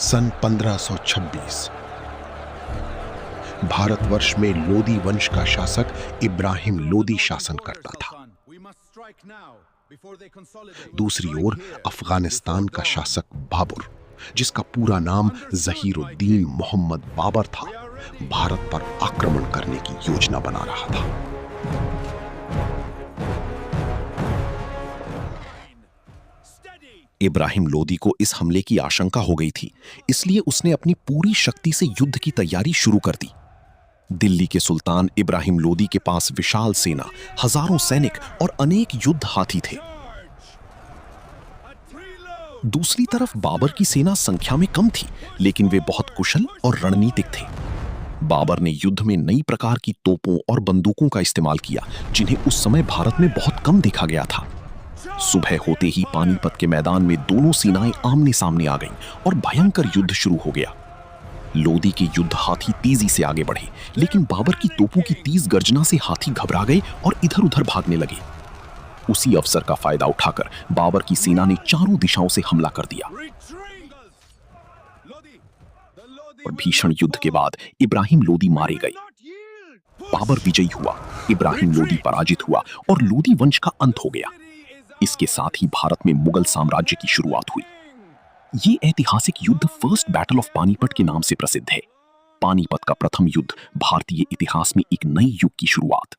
सन 1526 भारतवर्ष में लोदी वंश का शासक इब्राहिम लोदी शासन करता था। दूसरी ओर अफगानिस्तान का शासक बाबर, जिसका पूरा नाम जहीरुद्दीन मोहम्मद बाबर था, भारत पर आक्रमण करने की योजना बना रहा था। इब्राहिम लोदी को इस हमले की आशंका हो गई थी, इसलिए उसने अपनी पूरी शक्ति से युद्ध की तैयारी शुरू कर दी। दिल्ली के सुल्तान इब्राहिम लोदी के पास विशाल सेना, हजारों सैनिक और अनेक युद्ध हाथी थे। दूसरी तरफ बाबर की सेना संख्या में कम थी, लेकिन वे बहुत कुशल और रणनीतिक थे। बाबर ने युद्ध में नई प्रकार की तोपों और बंदूकों का इस्तेमाल किया, जिन्हें उस समय भारत में बहुत कम देखा गया था। सुबह होते ही पानीपत के मैदान में दोनों सेनाएं आमने सामने आ गईं और भयंकर युद्ध शुरू हो गया। लोदी के युद्ध हाथी तेजी से आगे बढ़े, लेकिन बाबर की तोपों की तेज गर्जना से हाथी घबरा गए और इधर उधर भागने लगे। उसी अवसर का फायदा उठाकर बाबर की सेना ने चारों दिशाओं से हमला कर दिया और भीषण युद्ध के बाद इब्राहिम लोदी मारे गए। बाबर विजयी हुआ, इब्राहिम लोदी पराजित हुआ और लोदी वंश का अंत हो गया। इसके साथ ही भारत में मुगल साम्राज्य की शुरुआत हुई। ये ऐतिहासिक युद्ध फर्स्ट बैटल ऑफ पानीपत के नाम से प्रसिद्ध है। पानीपत का प्रथम युद्ध भारतीय इतिहास में एक नए युग की शुरुआत।